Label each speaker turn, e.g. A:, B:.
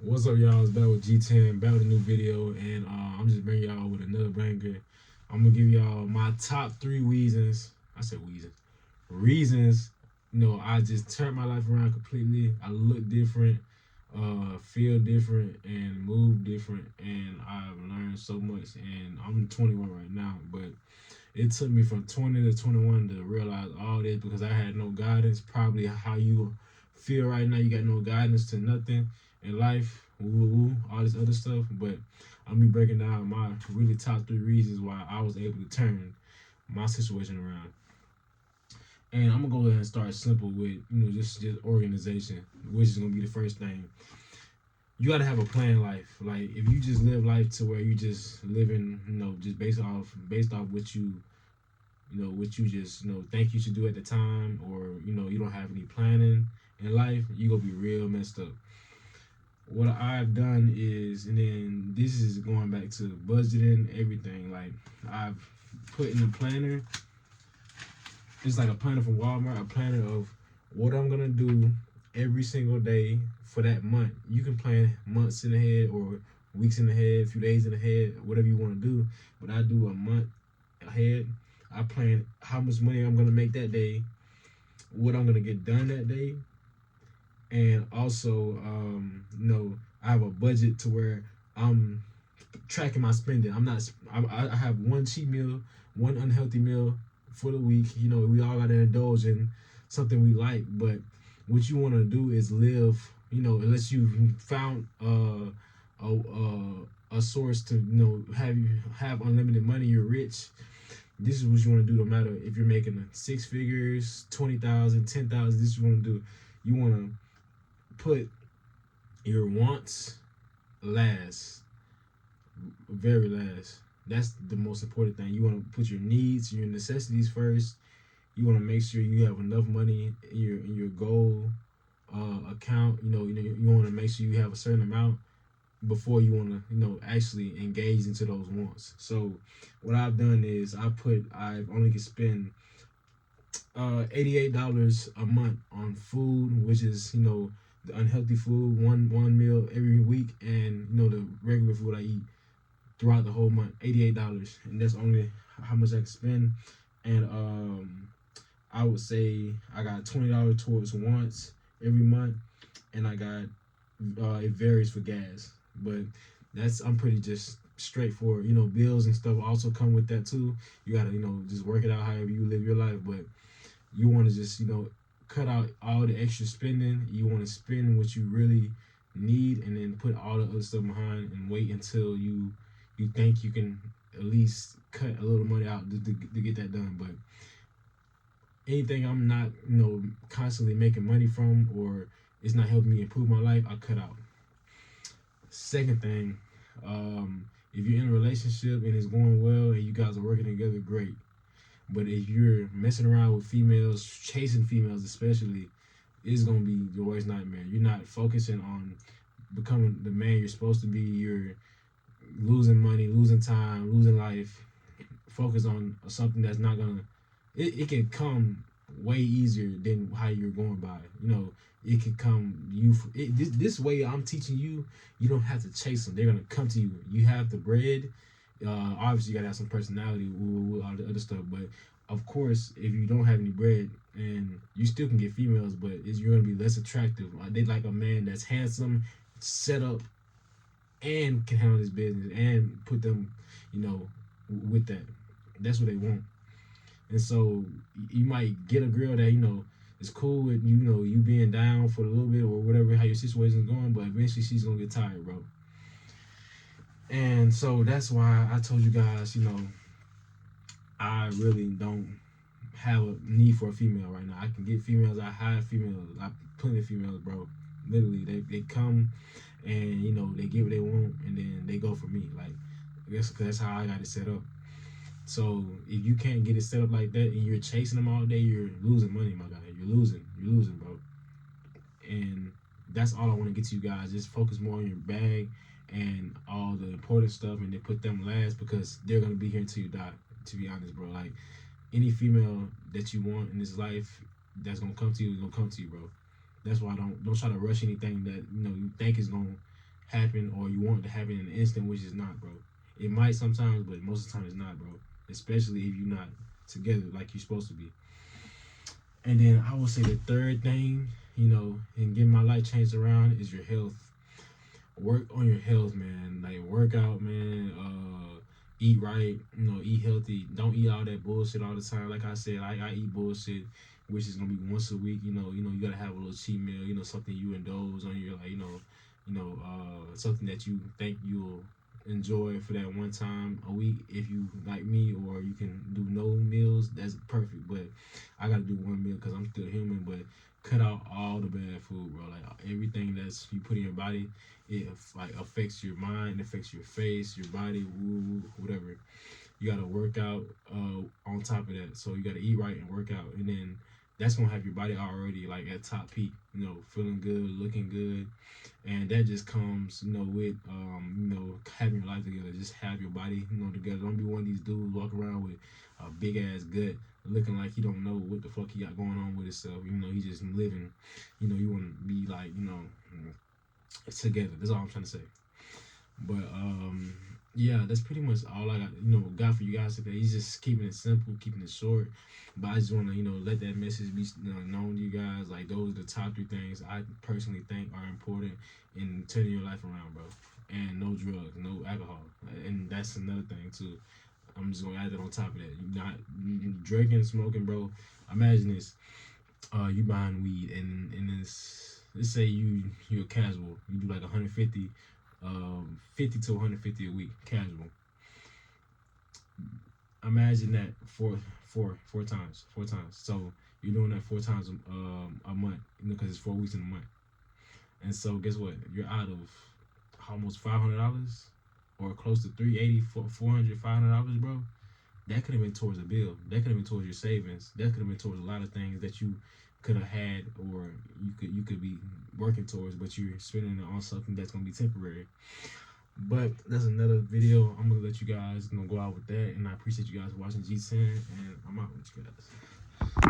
A: What's up, y'all? It's back with G10, back with a new video, and I'm just bringing y'all with another banger. I'm gonna give y'all my top 3 reasons. I said reasons. I just turned my life around completely. I look different, feel different, and move different, and I've learned so much. And I'm 21 right now, but it took me from 20 to 21 to realize all this because I had no guidance. Probably how you feel right now, you got no guidance to nothing in life, all this other stuff. But I'm gonna be breaking down my really top 3 reasons why I was able to turn my situation around. And I'm gonna go ahead and start simple with just organization, which is gonna be the first thing. You gotta have a plan life. Like if you just live life to where you just living, just based off what you just think you should do at the time, or you don't have any planning in life, you gonna be real messed up. What I've done is, and then this is going back to budgeting everything. Like I've put in a planner. It's like a planner from Walmart, a planner of what I'm gonna do every single day for that month. You can plan months in ahead or weeks in ahead, a few days in ahead, whatever you want to do. But I do a month ahead. I plan how much money I'm gonna make that day, what I'm gonna get done that day, and also, I have a budget to where I'm tracking my spending. I have one cheat meal, one unhealthy meal for the week. We all gotta indulge in something we like, but what you want to do is live. Unless you found a source to have unlimited money, you're rich. This is what you want to do. No matter if you're making 6 figures, 20,000, 10,000. This is what you want to do. You want to put your wants last, very last. That's the most important thing. You want to put your needs, your necessities first. You want to make sure you have enough money in your goal account. You want to make sure you have a certain amount before you want to actually engage into those wants. So what I've done is I've only can spend $88 a month on food, which is the unhealthy food, one meal every week, and the regular food I eat throughout the whole month. $88, and that's only how much I can spend. And I would say I got $20 towards wants every month, and I got it varies for gas, but I'm pretty just straightforward. Bills and stuff also come with that too. You gotta just work it out however you live your life, but you want to just cut out all the extra spending. You want to spend what you really need, and then put all the other stuff behind, and wait until you think you can at least cut a little money out to get that done. But anything I'm not constantly making money from, or it's not helping me improve my life, I cut out. Second thing, if you're in a relationship and it's going well and you guys are working together, great. But if you're messing around with females, chasing females especially, it's gonna be the worst nightmare. You're not focusing on becoming the man you're supposed to be. You're losing money, losing time, losing life. Focus on something that's not gonna. It can come way easier than how you're going by. It can come this way. I'm teaching you. You don't have to chase them. They're gonna come to you. You have the bread. Obviously, you gotta have some personality, all the other stuff. But of course, if you don't have any bread, and you still can get females, but you're gonna be less attractive. They like a man that's handsome, set up, and can handle his business, and put them, with that. That's what they want. And so you might get a girl that is cool with you being down for a little bit or whatever, how your situation is going, but eventually she's gonna get tired, bro. And so that's why I told you guys, I really don't have a need for a female right now. I can get females. I have females. I have plenty of females, bro. Literally, they come and they get what they want, and then they go for me. Like, I guess that's how I got it set up. So if you can't get it set up like that and you're chasing them all day, you're losing money, my guy. You're losing, bro. And that's all I want to get to you guys. Just focus more on your bag and all the important stuff, and then put them last, because they're gonna be here until you die. To be honest, bro. Like, any female that you want in this life that's gonna come to you is gonna come to you, bro. That's why don't try to rush anything that you think is gonna happen, or you want it to happen in an instant, which is not, bro. It might sometimes, but most of the time it's not, bro. Especially if you're not together like you're supposed to be. And then I would say the third thing, in getting my life changed around is your health. Work on your health, man. Like, work out, man. Eat right, eat healthy. Don't eat all that bullshit all the time. Like I said, I eat bullshit, which is gonna be once a week. You gotta have a little cheat meal. Something you indulge on your, like, something that you think you'll enjoy for that one time a week. If you like me, or you can do no meals, that's perfect. But I gotta do one meal because I'm still human. But cut out all the bad food, bro. Like, everything that's you put in your body, it like affects your mind, affects your face, your body, whatever. You gotta work out on top of that. So you gotta eat right and work out, and then that's gonna have your body already like at top peak. Feeling good, looking good, and that just comes, with having your life together. Just have your body, together. Don't be one of these dudes walk around with a big ass gut, looking like he don't know what the fuck he got going on with himself. He just living. You want to be like, together. That's all I'm trying to say. But yeah, that's pretty much all I got for you guys today. He's just keeping it simple, keeping it short. But I just want to let that message be known to you guys. Like, those are the top 3 things I personally think are important in turning your life around, bro. And no drugs, no alcohol, and that's another thing too. I'm just gonna add that on top of that. You're not drinking, smoking, bro. Imagine this: you buying weed, and this, let's say you're casual. You do like 150, 50 to 150 a week, casual. Imagine that four times. So you're doing that 4 times a month, because it's 4 weeks in a month. And so guess what? You're out of almost $500, or close to $380, $400, $500, bro. That could have been towards a bill. That could have been towards your savings. That could have been towards a lot of things that you could have had, or you could be working towards, but you're spending it on something that's gonna be temporary. But that's another video. I'm gonna let you guys go out with that, and I appreciate you guys watching G10, and I'm out with you guys.